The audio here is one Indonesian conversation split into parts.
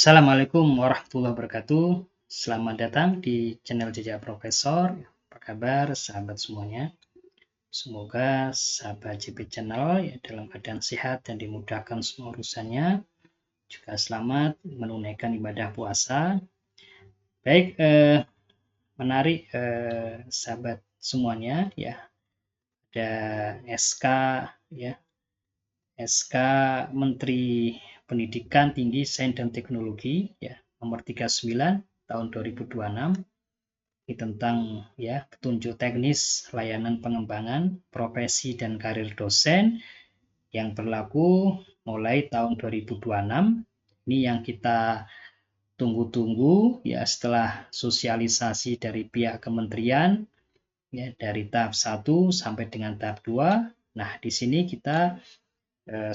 Assalamualaikum warahmatullahi wabarakatuh. Selamat datang di channel Jejak Profesor. Apa kabar sahabat semuanya? Semoga sahabat JP Channel ya dalam keadaan sehat dan dimudahkan semua urusannya. Juga selamat menunaikan ibadah puasa. Baik, menarik sahabat semuanya ya. Ada SK ya. SK Menteri Pendidikan Tinggi, Sains dan Teknologi ya nomor 39 tahun 2026 ini tentang ya petunjuk teknis layanan pengembangan profesi dan karir dosen yang berlaku mulai tahun 2026. Ini yang kita tunggu-tunggu ya setelah sosialisasi dari pihak kementerian ya dari tahap 1 sampai dengan tahap 2. Nah, di sini kita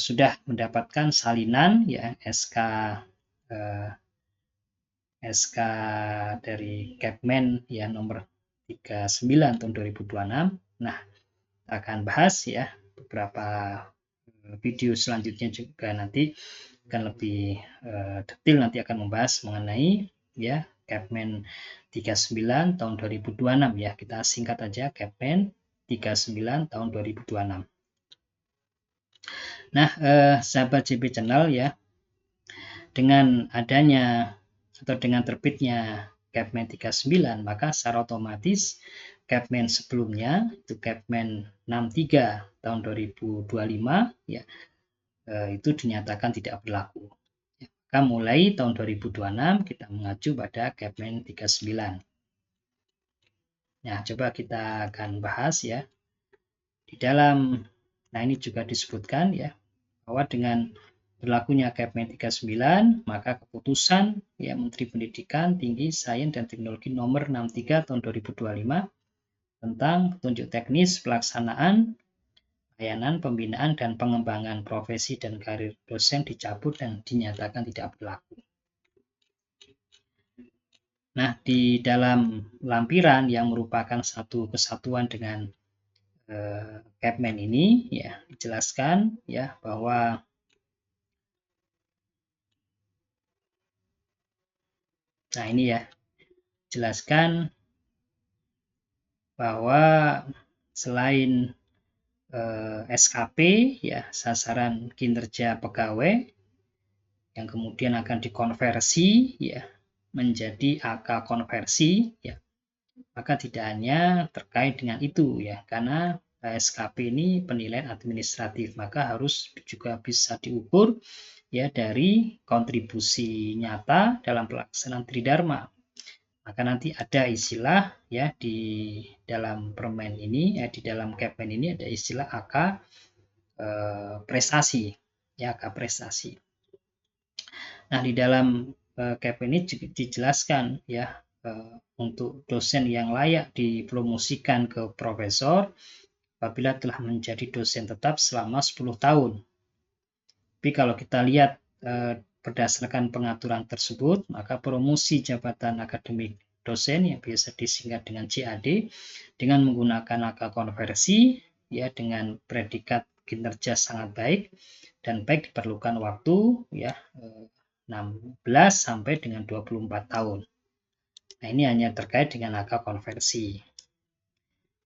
sudah mendapatkan salinan ya SK dari Kepmen ya nomor 39 tahun 2026. Nah, kita akan bahas ya beberapa video selanjutnya juga nanti akan lebih detail, nanti akan membahas mengenai ya Kepmen 39 tahun 2026 ya. Kita singkat aja Kepmen 39 tahun 2026. Nah, sahabat JP Channel ya, dengan adanya atau dengan terbitnya Kepmen 39, maka secara otomatis Kepmen sebelumnya, itu Kepmen 63 tahun 2025, ya, itu dinyatakan tidak berlaku. Ya, maka mulai tahun 2026 kita mengacu pada Kepmen 39. Nah, coba kita akan bahas ya. Di dalam, nah ini juga disebutkan ya, bahwa dengan berlakunya Kepmen 39, maka keputusan ya Menteri Pendidikan Tinggi, Sains dan Teknologi nomor 63 tahun 2025 tentang petunjuk teknis pelaksanaan layanan pembinaan dan pengembangan profesi dan karir dosen dicabut dan dinyatakan tidak berlaku. Nah, di dalam lampiran yang merupakan satu kesatuan dengan Kepmen ini ya dijelaskan ya bahwa nah ini ya jelaskan bahwa selain SKP ya sasaran kinerja pegawai yang kemudian akan dikonversi ya menjadi AK konversi ya, maka tidak hanya terkait dengan itu ya, karena SKP ini penilaian administratif, maka harus juga bisa diukur ya dari kontribusi nyata dalam pelaksanaan tridharma. Maka nanti ada istilah ya di dalam permen ini ya di dalam Kepmen ini ada istilah AK prestasi ya, AK prestasi. Nah, di dalam Kepmen ini dijelaskan ya untuk dosen yang layak dipromosikan ke profesor apabila telah menjadi dosen tetap selama 10 tahun. Tapi kalau kita lihat berdasarkan pengaturan tersebut, maka promosi jabatan akademik dosen yang biasa disingkat dengan JAD dengan menggunakan angka konversi ya dengan predikat kinerja sangat baik dan baik diperlukan waktu ya 16 sampai dengan 24 tahun. Nah, ini hanya terkait dengan angka konversi.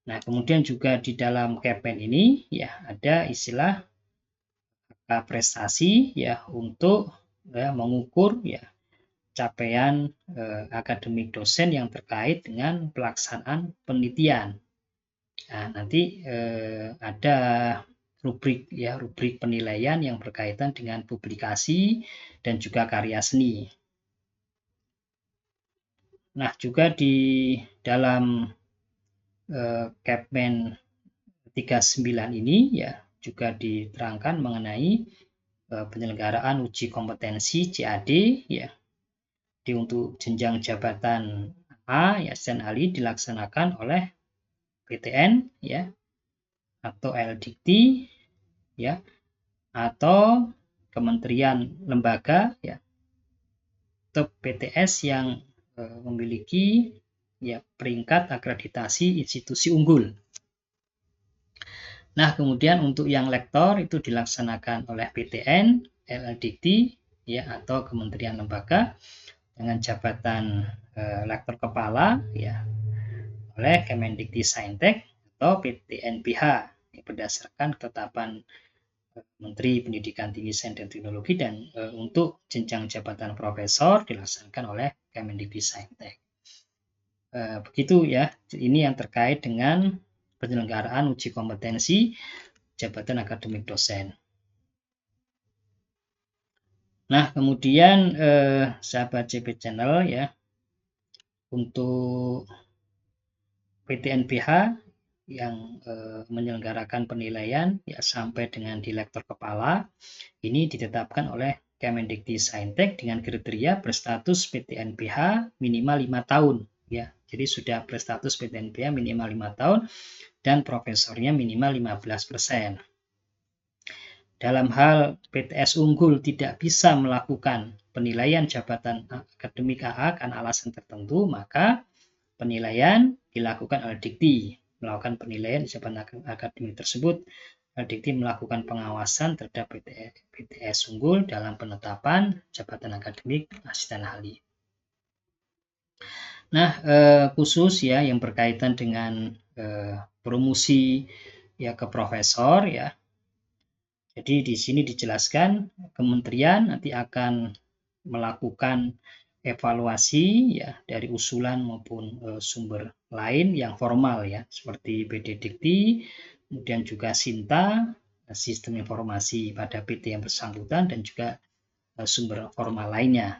Nah, kemudian juga di dalam Kepmen ini ya ada istilah angka prestasi ya untuk ya mengukur ya capaian akademik dosen yang terkait dengan pelaksanaan penelitian. Nah, nanti ada rubrik penilaian yang berkaitan dengan publikasi dan juga karya seni. Nah, juga di dalam Kepmen 39 ini ya juga diterangkan mengenai penyelenggaraan uji kompetensi CAD ya. Jadi untuk jenjang jabatan A ya asisten ahli dilaksanakan oleh PTN ya atau LDikti ya atau kementerian lembaga ya atau PTS yang memiliki ya peringkat akreditasi institusi unggul. Nah, kemudian untuk yang lektor itu dilaksanakan oleh PTN, LDikti ya atau kementerian lembaga dengan jabatan lektor kepala ya oleh Kemendikbudristek atau PTNBH berdasarkan ketetapan Menteri Pendidikan Tinggi Sains dan Teknologi, dan untuk jenjang jabatan profesor dilaksanakan oleh Kemendikbudristek. Begitu ya, ini yang terkait dengan penyelenggaraan uji kompetensi jabatan akademik dosen. Nah, kemudian sahabat CP Channel ya, untuk PTNBH yang menyelenggarakan penilaian ya sampai dengan di lektor kepala ini ditetapkan oleh Kemendikbudristek dengan kriteria berstatus PTNBH minimal 5 tahun ya. Jadi sudah berstatus PTNBH minimal 5 tahun dan profesornya minimal 15%. Dalam hal PTS unggul tidak bisa melakukan penilaian jabatan akademik AA karena alasan tertentu, maka penilaian dilakukan oleh Dikti. Melakukan penilaian jabatan akademik tersebut, Dikti melakukan pengawasan terhadap PTS unggul dalam penetapan jabatan akademik asisten ahli. Nah, khusus ya yang berkaitan dengan promosi ya ke profesor ya. Jadi di sini dijelaskan kementerian nanti akan melakukan evaluasi ya dari usulan maupun sumber lain yang formal ya seperti BD Dikti, kemudian juga Sinta, sistem informasi pada PT yang bersangkutan, dan juga sumber formal lainnya.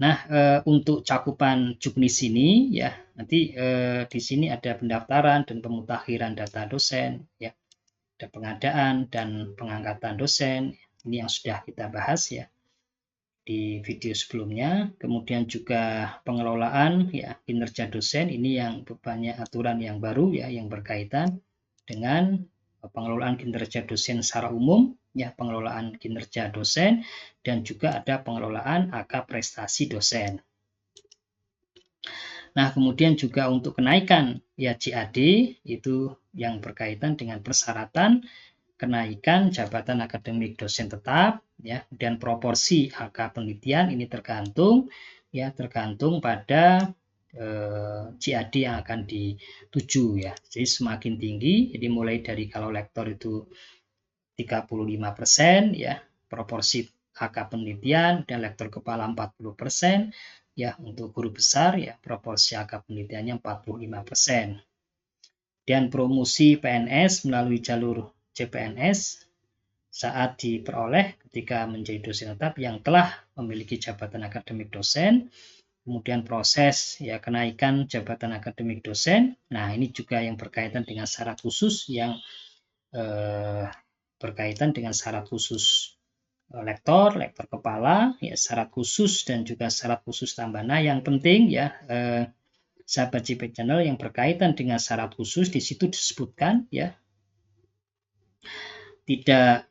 Nah, untuk cakupan juknis ini ya nanti di sini ada pendaftaran dan pemutakhiran data dosen ya. Ada pengadaan dan pengangkatan dosen, ini yang sudah kita bahas ya di video sebelumnya. Kemudian juga pengelolaan ya kinerja dosen, ini yang banyak aturan yang baru ya yang berkaitan dengan pengelolaan kinerja dosen secara umum ya, pengelolaan kinerja dosen, dan juga ada pengelolaan AK prestasi dosen. Nah, kemudian juga untuk kenaikan ya JAD itu yang berkaitan dengan persyaratan kenaikan jabatan akademik dosen tetap ya, dan proporsi AK penelitian ini tergantung pada JAD yang akan dituju ya. Jadi semakin tinggi, jadi mulai dari kalau lektor itu 35% ya proporsi AK penelitian, dan lektor kepala 40% ya, untuk guru besar ya proporsi AK penelitiannya 45%. Dan promosi PNS melalui jalur CPNS saat diperoleh ketika menjadi dosen tetap yang telah memiliki jabatan akademik dosen, kemudian proses ya kenaikan jabatan akademik dosen. Nah, ini juga yang berkaitan dengan syarat khusus yang berkaitan dengan syarat khusus lektor kepala ya, syarat khusus dan juga syarat khusus tambahan. Nah, yang penting ya sahabat CP Channel, yang berkaitan dengan syarat khusus di situ disebutkan ya tidak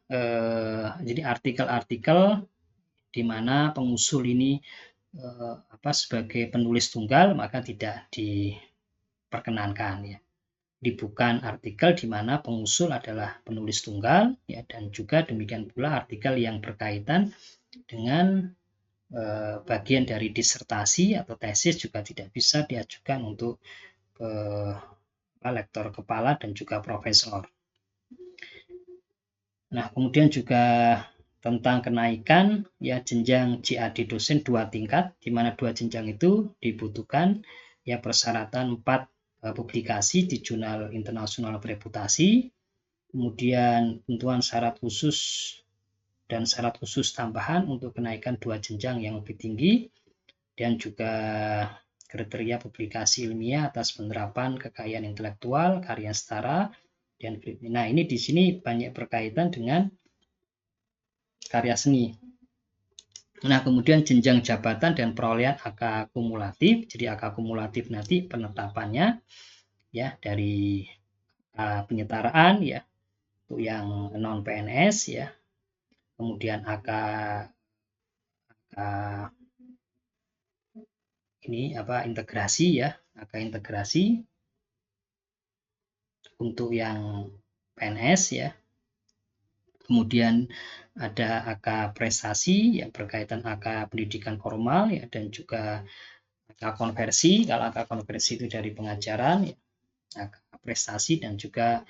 jadi artikel-artikel di mana pengusul ini sebagai penulis tunggal maka tidak diperkenankan ya. Di bukan artikel di mana pengusul adalah penulis tunggal ya, dan juga demikian pula artikel yang berkaitan dengan bagian dari disertasi atau tesis juga tidak bisa diajukan untuk lektor kepala dan juga profesor. Nah, kemudian juga tentang kenaikan ya jenjang JAD dosen 2 tingkat, di mana 2 jenjang itu dibutuhkan ya persyaratan 4 publikasi di jurnal internasional bereputasi, kemudian tentuan syarat khusus dan syarat khusus tambahan untuk kenaikan 2 jenjang yang lebih tinggi, dan juga kriteria publikasi ilmiah atas penerapan kekayaan intelektual, karya setara, dan nah ini di sini banyak berkaitan dengan karya seni. Nah, kemudian jenjang jabatan dan perolehan AK kumulatif. Jadi AK kumulatif nanti penetapannya ya dari penyetaraan ya untuk yang non PNS ya. Kemudian AK ini integrasi ya, AK integrasi untuk yang PNS ya. Kemudian ada AK prestasi yang berkaitan AK pendidikan formal ya, dan juga AK konversi. Kalau AK konversi itu dari pengajaran ya, AK prestasi, dan juga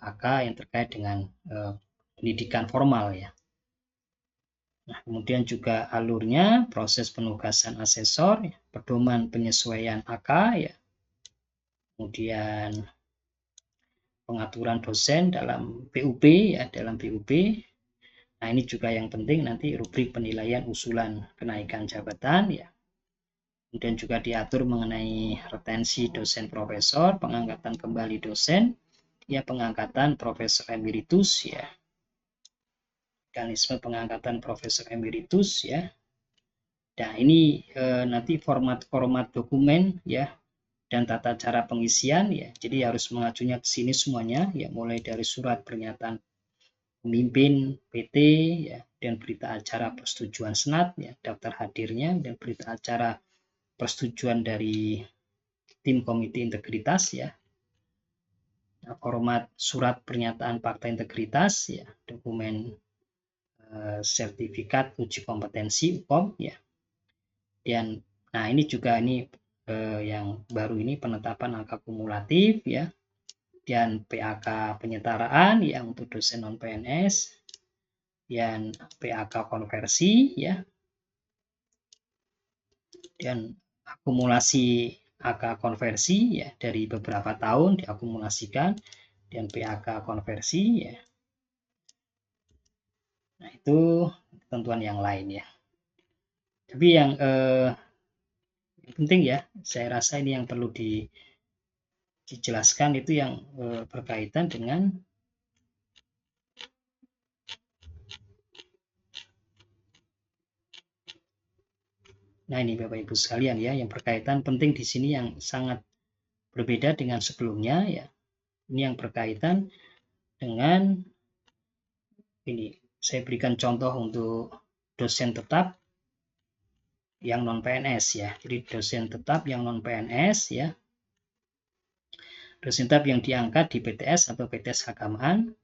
AK yang terkait dengan pendidikan formal ya. Nah, kemudian juga alurnya, proses penugasan asesor, ya, pedoman penyesuaian AK ya. Kemudian pengaturan dosen dalam PUP ya, dalam PUP. Nah, ini juga yang penting nanti rubrik penilaian usulan kenaikan jabatan ya. Kemudian juga diatur mengenai retensi dosen profesor, pengangkatan kembali dosen, ya pengangkatan profesor emeritus ya. Mekanisme pengangkatan profesor emeritus ya. Nah, ini nanti format dokumen ya dan tata cara pengisian ya. Jadi harus mengacunya ke sini semuanya ya, mulai dari surat pernyataan pemimpin PT ya, dan berita acara persetujuan senat ya, daftar hadirnya, dan berita acara persetujuan dari tim komite integritas ya. Nah, format surat pernyataan fakta integritas ya, dokumen sertifikat uji kompetensi UKOM ya. Dan nah ini juga yang baru ini penetapan angka kumulatif ya, dan PAK penyetaraan ya untuk dosen non PNS, dan PAK konversi ya, dan akumulasi AK konversi ya dari beberapa tahun diakumulasikan, dan PAK konversi ya. Nah, itu ketentuan yang lain ya. Tapi yang penting ya, saya rasa ini yang perlu dijelaskan itu yang berkaitan dengan nah ini Bapak Ibu sekalian ya, yang berkaitan penting di sini yang sangat berbeda dengan sebelumnya ya. Ini yang berkaitan dengan ini, saya berikan contoh untuk dosen tetap yang non PNS ya. Jadi dosen tetap yang non PNS ya, dosen tetap yang diangkat di PTS atau PTS keagamaan.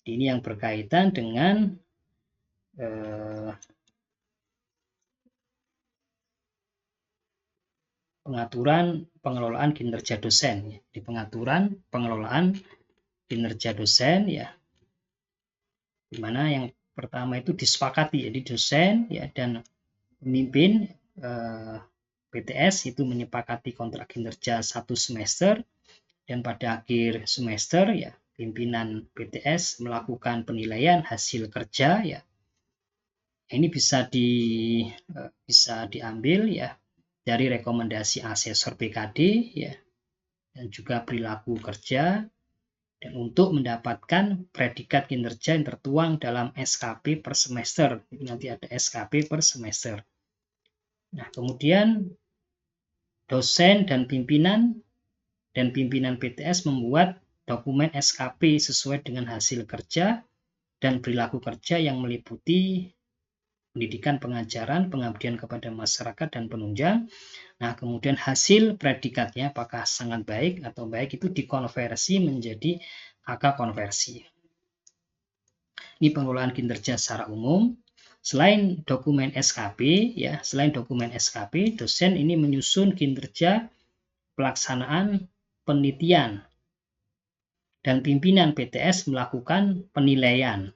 Ini yang berkaitan dengan pengaturan pengelolaan kinerja dosen ya. Di pengaturan pengelolaan kinerja dosen ya, dimana yang pertama itu disepakati, jadi dosen ya dan pemimpin PTS itu menyepakati kontrak kinerja 1 semester, dan pada akhir semester ya pimpinan PTS melakukan penilaian hasil kerja ya. Ini bisa diambil ya dari rekomendasi asesor BKD ya, dan juga perilaku kerja, dan untuk mendapatkan predikat kinerja yang tertuang dalam SKP per semester. Jadi nanti ada SKP per semester. Nah, kemudian dosen dan pimpinan PTS membuat dokumen SKP sesuai dengan hasil kerja dan perilaku kerja yang meliputi pendidikan, pengajaran, pengabdian kepada masyarakat, dan penunjang. Nah, kemudian hasil predikatnya apakah sangat baik atau baik itu dikonversi menjadi AK konversi. Ini pengelolaan kinerja secara umum. Selain dokumen SKP ya, dosen ini menyusun kinerja pelaksanaan penelitian, dan pimpinan PTS melakukan penilaian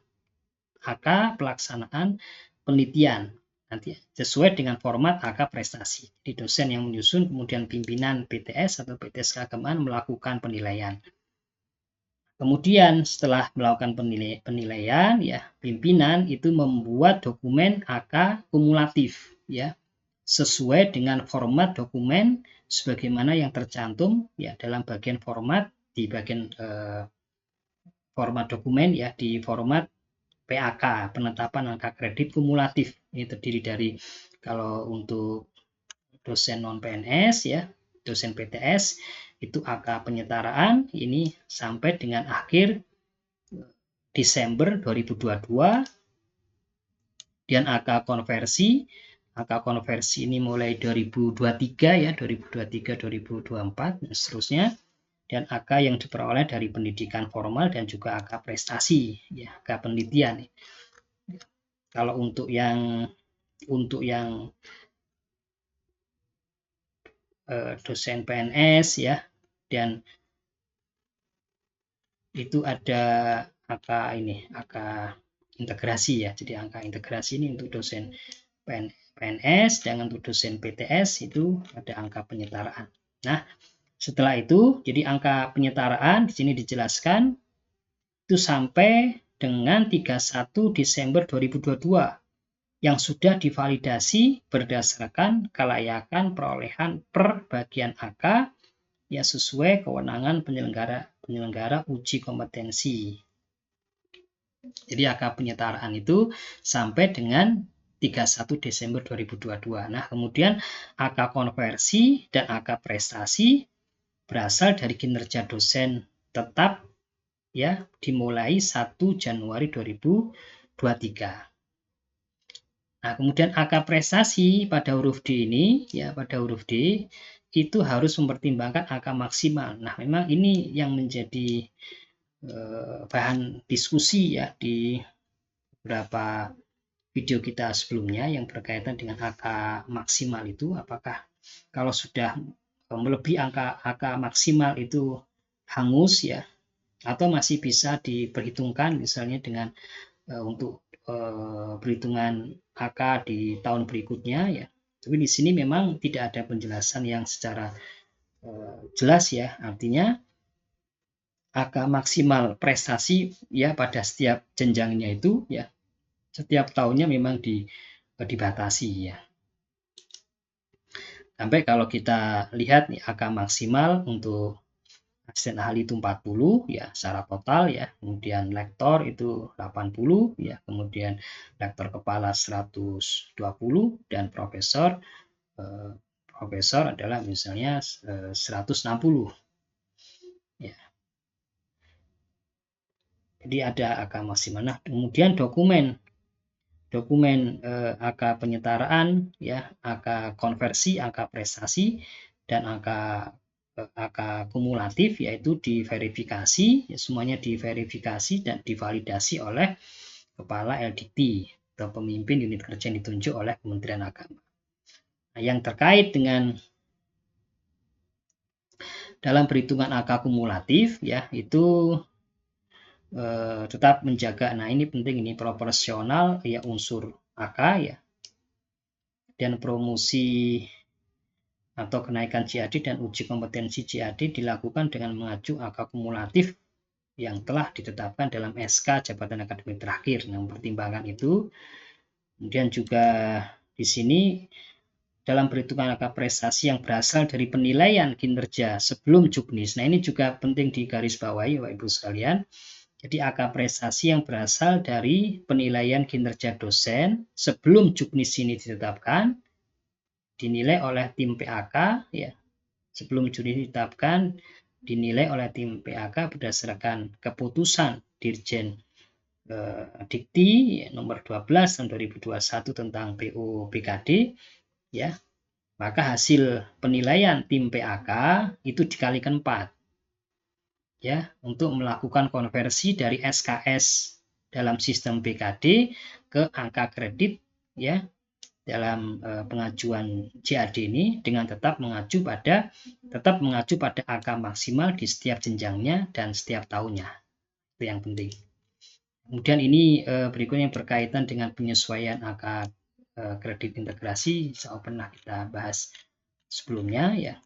AK pelaksanaan penelitian nanti sesuai dengan format AK prestasi. Jadi dosen yang menyusun, kemudian pimpinan PTS atau PTS keagamaan melakukan penilaian. Kemudian setelah melakukan penilaian ya, pimpinan itu membuat dokumen AK kumulatif ya, sesuai dengan format dokumen sebagaimana yang tercantum ya dalam bagian format, di bagian format dokumen ya, di format PAK, penetapan angka kredit kumulatif. Ini terdiri dari, kalau untuk dosen non PNS ya, dosen PTS itu AK penyetaraan ini sampai dengan akhir Desember 2022, dan AK konversi ini mulai 2023 ya, 2023 2024 dan seterusnya. dan AK yang diperoleh dari pendidikan formal dan juga AK prestasi, ya, AK penelitian. Kalau untuk yang dosen PNS ya, dan itu ada angka integrasi ya. Jadi angka integrasi ini untuk dosen PNS, dan untuk dosen PTS itu ada angka penyetaraan. Nah, setelah itu, jadi angka penyetaraan di sini dijelaskan itu sampai dengan 31 Desember 2022 yang sudah divalidasi berdasarkan kelayakan perolehan per bagian AK ya sesuai kewenangan penyelenggara uji kompetensi. Jadi AK penyetaraan itu sampai dengan 31 Desember 2022. Nah, kemudian AK konversi dan AK prestasi berasal dari kinerja dosen tetap ya dimulai 1 Januari 2023. Nah, kemudian AK prestasi pada huruf D ini, ya pada huruf D, itu harus mempertimbangkan AK maksimal. Nah, memang ini yang menjadi bahan diskusi ya di beberapa video kita sebelumnya yang berkaitan dengan AK maksimal itu, apakah kalau sudah melebihi AK maksimal itu hangus ya, atau masih bisa diperhitungkan misalnya dengan untuk perhitungan AK di tahun berikutnya ya. Tapi di sini memang tidak ada penjelasan yang secara jelas ya. Artinya AK maksimal prestasi ya pada setiap jenjangnya itu ya setiap tahunnya memang dibatasi ya. Sampai kalau kita lihat nih AK maksimal untuk asisten ahli itu 40 ya secara total ya, kemudian lektor itu 80 ya, kemudian lektor kepala 120 dan profesor adalah misalnya 160 ya. Jadi ada AK maksimal. Nah, kemudian dokumen AK penyetaraan ya, AK konversi, AK prestasi dan AK kumulatif yaitu diverifikasi, ya, semuanya diverifikasi dan divalidasi oleh Kepala LDT atau pemimpin unit kerja yang ditunjuk oleh Kementerian Agama. Nah, yang terkait dengan dalam perhitungan AK kumulatif ya itu tetap menjaga, nah ini penting, ini proporsional ya unsur AK ya, dan promosi atau kenaikan JAD dan uji kompetensi JAD dilakukan dengan mengacu AK kumulatif yang telah ditetapkan dalam SK Jabatan Akademik terakhir. Nah, mempertimbangkan itu. Kemudian juga di sini dalam perhitungan AK prestasi yang berasal dari penilaian kinerja sebelum juknis. Nah, ini juga penting digarisbawahi Bapak Ibu sekalian. Jadi AK prestasi yang berasal dari penilaian kinerja dosen sebelum juknis ini ditetapkan dinilai oleh tim PAK ya. Sebelum juknis ditetapkan dinilai oleh tim PAK berdasarkan keputusan Dirjen Dikti nomor 12 tahun 2021 tentang PU BKD ya. Maka hasil penilaian tim PAK itu dikalikan 4 ya untuk melakukan konversi dari SKS dalam sistem BKD ke angka kredit ya dalam pengajuan JAD ini dengan tetap mengacu pada angka maksimal di setiap jenjangnya dan setiap tahunnya. Itu yang penting. Kemudian ini berikutnya berkaitan dengan penyesuaian angka kredit integrasi, saya pernah kita bahas sebelumnya ya.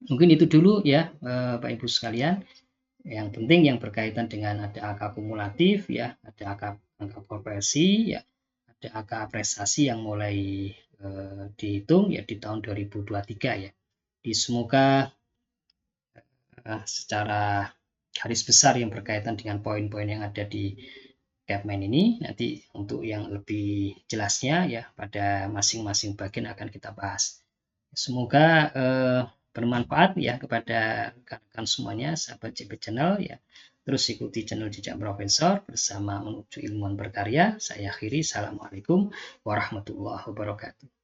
Mungkin itu dulu ya Bapak Ibu sekalian. Yang penting yang berkaitan dengan ada angka kumulatif ya, ada angka konversi ya, ada angka prestasi yang mulai dihitung ya di tahun 2023 ya. Semoga secara garis besar yang berkaitan dengan poin-poin yang ada di Capman ini, nanti untuk yang lebih jelasnya ya pada masing-masing bagian akan kita bahas. Semoga bermanfaat ya kepada rekan-rekan semuanya, sahabat JP Channel ya. Terus ikuti channel Jejak Profesor bersama menuju ilmuwan berkarya. Saya akhiri, assalamualaikum warahmatullahi wabarakatuh.